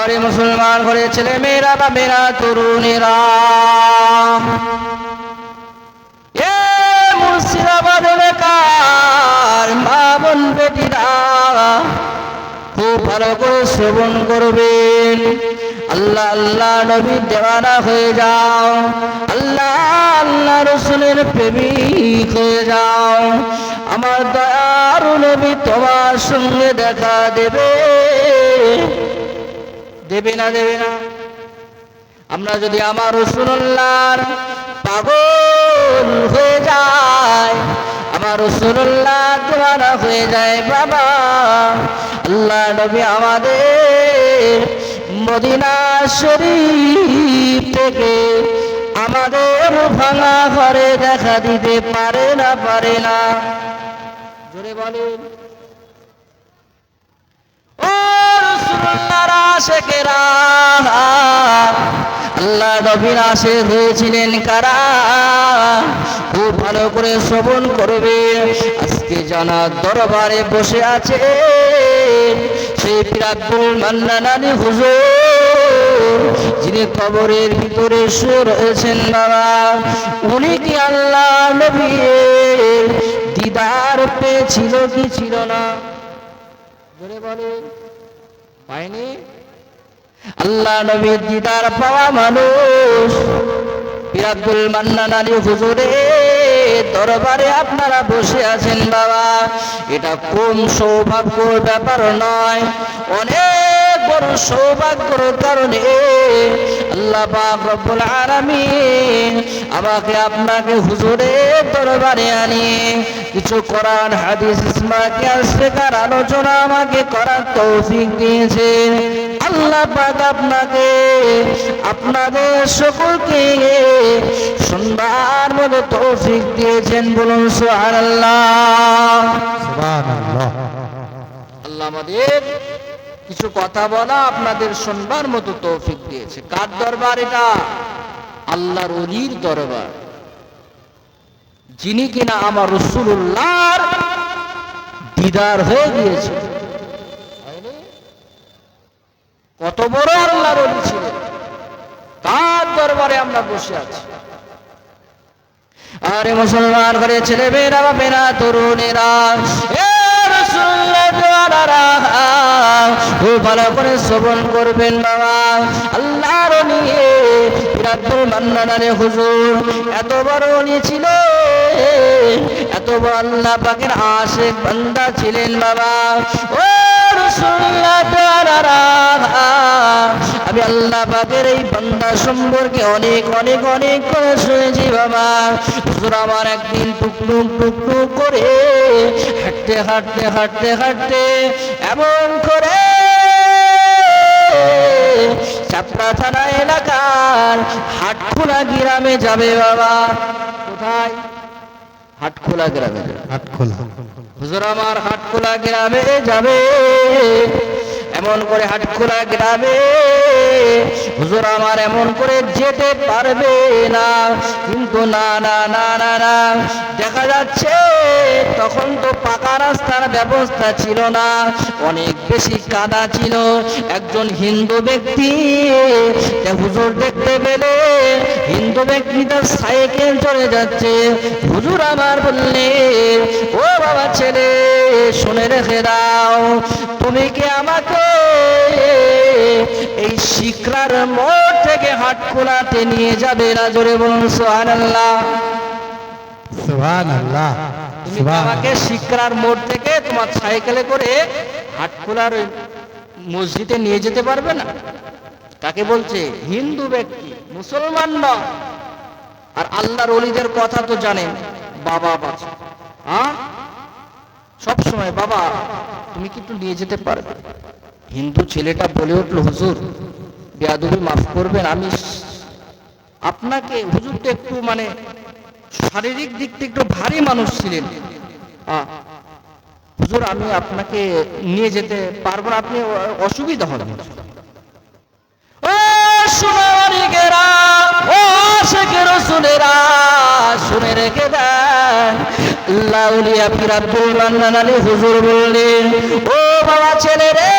আরে মুসলমান ঘরে ছেলে মেয়েরা বাবেরা তরুণেরা, এ মুর্শিদাবাদ এলাকার মা বোন বেটিরা খুব ভালো করে শ্রবণ করবেন। আল্লাহ আল্লাহ নবীর দেওয়ানা হয়ে যাও, আল্লাহ আল্লাহ রসুলের প্রেমিক হয়ে যাও। আমার দয়ার নবী তোমার সঙ্গে দেখা দেবে, দেবে না দেবে না? আমরা যদি আমার রাসূলুল্লাহর পাগল হয়ে যায়, আমার রাসূলুল্লাহ দেওয়ানা হয়ে যায় বাবা, আল্লাহ নবী আমাদের মদিনা শরীফ থেকে আমাদের ভাঙা ঘরে দেখা দিতে পারে না, পারে না? জোরে বলেন। ও রাসূলুল্লাহর আশিকেরা, আল্লাহ নবীর আশিক হয়েছিলেন কারা? খুব ভালো করে শ্রবণ করবে। আজকে জানার দরবারে বসে আছে সেই পীর আব্দুল মান্নান আলী হুজুর, যিনি কবরের ভিতরে শুয়ে রয়েছেন বাবা। উনি কি আল্লাহ নবীর দিদার পেয়েছিল কি ছিল না? জোরে বলেন। পায়নি? আল্লাহ নবীর দিদার পাওয়া মানুষ পীর আব্দুল মান্নান আলী হুজুরের দরবারে আপনারা বসে আছেন বাবা। এটা কম সৌভাগ্যের ব্যাপার নয়, অনেক বড় সৌভাগ্যের কারণে আল্লাহ পাক রব্বুল আলামিন আমাকে আপনাকে হুজুরের দরবারে আনিয়ে কিছু কোরআন হাদিস ইসলামিক শেখার আলোচনা আমাকে করার তৌফিক দিয়েছেন। আল্লাহ পাক আপনাকে আপনাদের সকলকে শুনবার মতো তৌফিক দিয়েছেন, বলুন সুবহানাল্লাহ। সুবহানাল্লাহ। আল্লাহ আমাদের কিছু কথা বলা আপনাদের শুনবার মতো তৌফিক দিয়েছে। কার দরবার এটা? আল্লাহর ওলির দরবার, যিনি কিনা আমার রাসূলুল্লাহর দিদার হয়ে গিয়েছে। কত বড় আল্লাহর ওলি ছিলেন, তার দরবারে আমরা বসে আছি। আরে মুসলমান ঘরে ছেলে মেয়েরা বাবেরা তরুণেরা, এ রাসূলুল্লাহ দেওয়ানারা খুব ভালো করে শ্রবণ করবেন বাবা। আল্লাহর ওলি পীর আব্দুল মান্নান আলী হুজুর এত বড় ওলি ছিল, এত বড় আল্লাহ পাকের আশিক বান্দা ছিলেন বাবা। ও রাসূলুল্লাহ দেওয়ানারা, আমি আল্লাহ পাকের এই বান্দা সম্পর্কে অনেক অনেক অনেক করে শুনেছি বাবা। হুজুর আমার একদিন টুকটুক টুকটুক করে হাঁটতে হাঁটতে হাঁটতে হাঁটতে এমন করে চাপড়া থানা এলাকার হাটখোলা গ্রামে যাবে বাবা। কোথায়? হাটখোলা গ্রামে। হাটখোলা। হুজুর আমার হাটখোলা গ্রামে যাবে, এমন করে হাটখোলা গ্রামে হুজুর আমার এমন করে যেতে পারবে না। কিন্তু না না না না না, দেখা যাচ্ছে তখন তো পাকা রাস্তার ব্যবস্থা ছিল না, অনেক বেশি কাদা ছিল। একজন হিন্দু ব্যক্তি হুজুর দেখতে পেলে, হিন্দু ব্যক্তি তার সাইকেল চলে যাচ্ছে। হুজুর আমার বললেন, ও বাবা ছেলে শুনে রেখে দাও, তুমি কি আমাকে এই শিকরার মোড় থেকে হাটখোলাতে নিয়ে যাবে না? জোরে বলুন সুবহানাল্লাহ। সুবহানাল্লাহ। তুমি কি আমাকে শিকরার মোড় থেকে তোমার সাইকেলে করে হাটখোলার ওই মসজিদে নিয়ে যেতে পারবে না? কাকে বলছে? হিন্দু ব্যক্তি, মুসলমান না। আর আল্লাহর ওলিদের কথা তো জানেন, বাবা আছে, হ্যাঁ সব সময় বাবা তুমি কি একটু নিয়ে যেতে পারবে? হিন্দু ছেলেটা বলে উঠলো, হুজুর বেয়াদবি মাফ করবেন, আমি আপনাকে, হুজুর তো একটু মানে শারীরিক দিক থেকে একটু ভারী মানুষ ছিলেন, হুজুর আমি আপনাকে নিয়ে যেতে পারবো না, আপনি অসুবিধা হবে। ও সোনারিকেরা, ও আশিকের রাসূলেরা শুনে রেখে দেন, আল্লাহ ওলিয়া পীর আব্দুল মান্নান আলী হুজুর বললেন, ও বাবা ছেলে রে,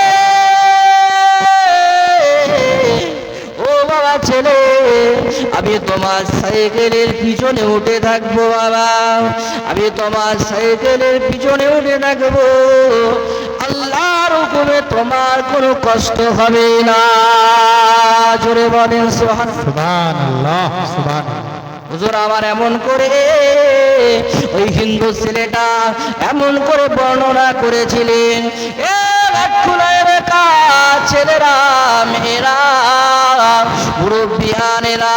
তোমার সাইকেলের পিছনে উঠে থাকবো বাবা, আমি তোমার সাইকেলের পিছনে উঠে থাকবো। আল্লাহর হুকুমে তোমার কোনো কষ্ট হবে না। জোরে বলেন সুবহানাল্লাহ। সুবহানাল্লাহ সুবহানাল্লাহ। হুজুর আমার এমন করে ওই হিন্দু ছেলেটা এমন করে বর্ণনা করেছিলেন, এ লাখুলায়ের ছেলেরা, মেয়েরা, মুরব্বিয়ানেরা,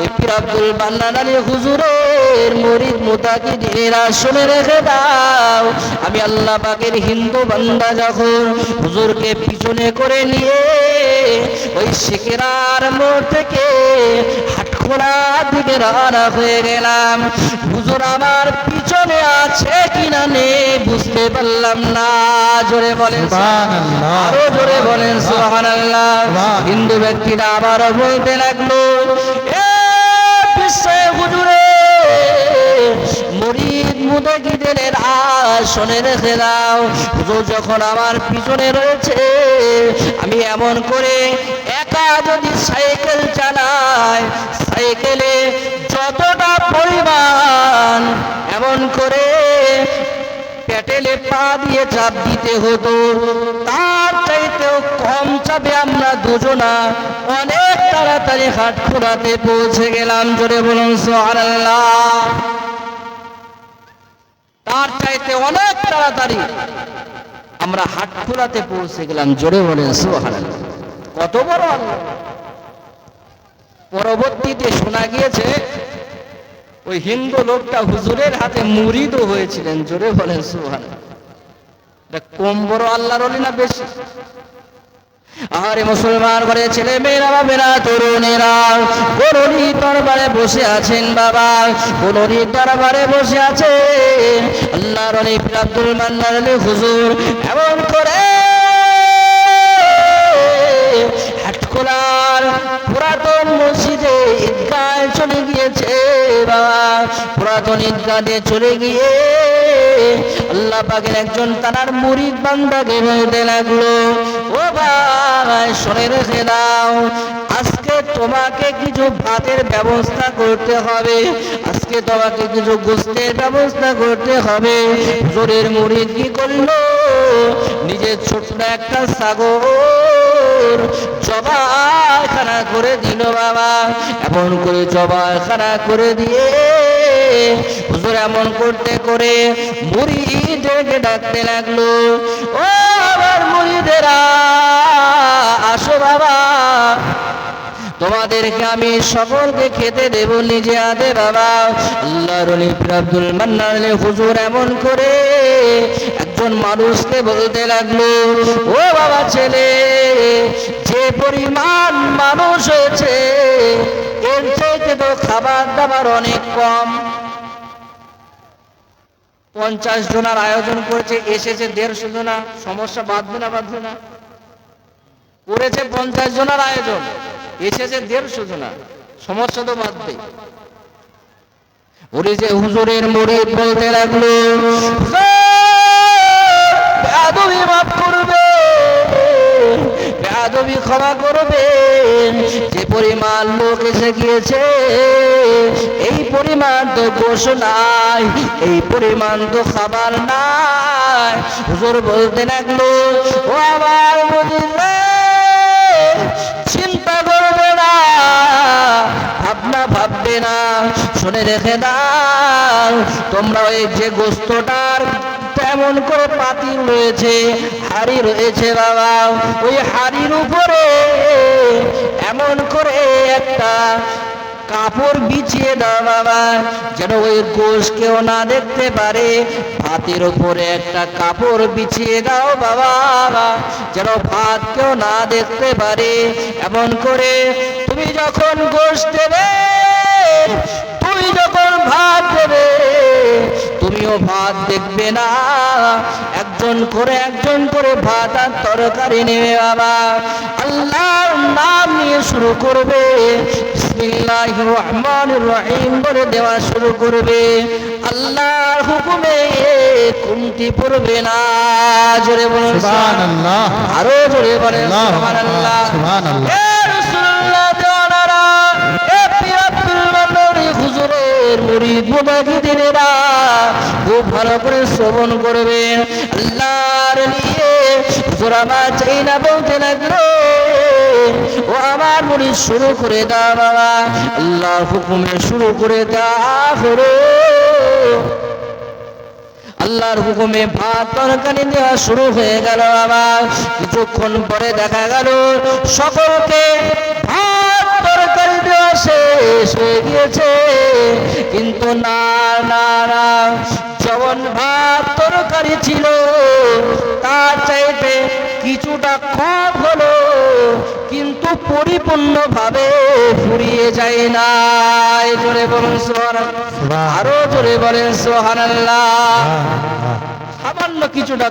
এই পীর আব্দুল মান্নান আলী হুজুরের মুরিদ মুতাকিদিনেরা শুনে রেখে দাও, আমি আল্লাহ পাকের হিন্দু বান্দা যখন হুজুরকে পিছনে করে নিয়ে ওই শিকেরার মোড় থেকে হাটখোলার দিকে রওনা হয়ে গেলাম, হুজুর আমার পিছনে আছে কিনা নেই বুঝতে পারলাম না। জোরে বলেন সুবহানাল্লাহ। আরো জোরে বলেন সুবহানাল্লাহ। হিন্দু ব্যক্তিটা আবারও বলতে লাগলো, এ বিশ্বে হুজুরে মুরিদ মুতাকিদিনের শুনে রেখে দাও, হুজুর যখন আমার পিছনে রয়েছে, আমি এমন করে একা যদি সাইকেল চালাই, সাইকেলে যতটা পরিমাণ এমন করে পেটেলে পা দিয়ে চাপ দিতে হতো, তার চাইতেও কম চাপে আমরা দুজনা অনেক তাড়াতাড়ি হাটখোলাতে পৌঁছে গেলাম। জোরে বলুন সুবহানাল্লাহ। তার চাইতে অনেক তাড়াতাড়ি আমরা হাটখোলাতে পৌঁছে গেলাম। জোরে বলেন সুবহানাল্লাহ। কত বড় আল্লাহ। পরবর্তীতে শোনা গিয়েছে ওই হিন্দু লোকটা হুজুরের হাতে মুরিদও হয়েছিলেন। জোরে বলেন সুবহানাল্লাহ। কম বড় আল্লাহর ওলি না বেশি? আরে মুসলমান ঘরে ছেলে মেয়েরা, বাবেরা, তরুণেরা কোনরি দরবারে বসে আছেন বাবা, কোনরি দরবারে বসে আছেন আল্লাহর ওলি পীর আব্দুল মান্নান আলী হুজুর। এমন করে হাটখোলার পুরাতন মসজিদে ঈদগাহে চলে গিয়েছে বাবা, পুরাতন ঈদগাহে চলে গিয়ে আল্লাহ পাকের একজন তার মুরিদ বান্দাকে বলতে লাগলো, ও ভাই শুনে রেখে দাও, আজকে তোমাকে কিছু ভাতের ব্যবস্থা করতে হবে, আজকে তোমাকে কিছু গোশতের ব্যবস্থা করতে হবে। হুজুরের মুরিদ কি করলো, নিজের ছোট্ট একটা ছাগল জবাইখানা করে দিল বাবা। এমন করে জবাইখানা করে দিয়ে হুজুর এমন করতে করে মুরিদদেরকে ডাকতে লাগলো, ও আমার মুরিদেরা আসো বাবা, তোমাদেরকে আমি সকলকে খেতে দেব নিজে হাতে বাবা। আল্লাহর ওলি পীর আব্দুল মান্নান আলী হুজুর এমন করে একজন মানুষকে বলতে লাগলো, ও বাবা ছেলে, যে পরিমাণ মানুষ হয়েছে এর চাইতে তো খাবার দাবার অনেক কম। 50 জনের আয়োজন করেছে, এসেছে 150 জনা, সমস্যা বাঁধবে না? বাঁধবে না? করেছে 50 জনের আয়োজন, এসেছে 150 জনা, সমস্যা তো বাঁধবে। ওরে যে হুজুরের মুরিদ বলতে লাগলো, বেয়াদবি মাফ করবে, বেয়াদবি ক্ষমা করবে, যে পরিমাণ লোক এসে গিয়েছে এই পরিমাণ তো গোশ নাই, এই পরিমাণ তো খাবার নাই। হুজুর বলতে লাগলো, ও আমার মুরিদ চিন্তা করবে না, ভাবনা ভাববে না, শুনে রেখে দাও, তোমরা ওই যে গোস্তটার তেমন করে পাতিল রয়েছে, হাড়ি রয়েছে বাবা, ওই হাড়ির উপরে এমন করে একটা কাপড় বিছিয়ে দাও বাবা, যেন ওই গোশ কেউ না দেখতে পারে। ভাতের উপরে একটা কাপড় বিছিয়ে দাও বাবা, যেন ভাত কেউ না দেখতে পারে। এমন করে তুমি যখন গোশ দেবে, তুমি যখন ভাত দেবে, তুমিও ভাত দেখবে না, একজন করে ভাত আর তরকারি নেবে বাবা, আল্লাহর নাম নিয়ে শুরু করবে, বিসমিল্লাহির রহমানির রহিম বলে দেওয়া শুরু করবে। আল্লাহর হুকুমে কুমতি পড়বে না। জোরে বলুন সুবহানাল্লাহ। আরো জোরে বলেন সুবহানাল্লাহ। সুবহানাল্লাহ। এ রাসূলুল্লাহ দেওয়ানারা, এ পীর আব্দুল যুগের মুরিদ মুবাহিদিনেরা খুব ভালো করে শ্রবণ করবেন। আল্লাহর নিয়ে জোরামা চাই না বলতে লাগলো, ও আমার মুরিদ শুরু করে দাও বাবা, আল্লাহর হুকুমে শুরু করে দাও হলো। আল্লাহর হুকুমে ভাত তরকারি দেওয়া শুরু হয়ে গেল। আবার কিছুক্ষণ পরে দেখা গেল সকলকে ভাত তরকারি দেওয়া শেষ হয়ে গিয়েছে, কিন্তু না না না, যেমন ভাত তরকারি ছিল তার চাইতে কিছুটা কম হলো, কিন্তু পরিপূর্ণভাবে ফুরিয়ে যায় না। জোরে বলুন সুবহানাল্লাহ, আরো জোরে বলেন সুবহানাল্লাহ। সামান্য কিছুটা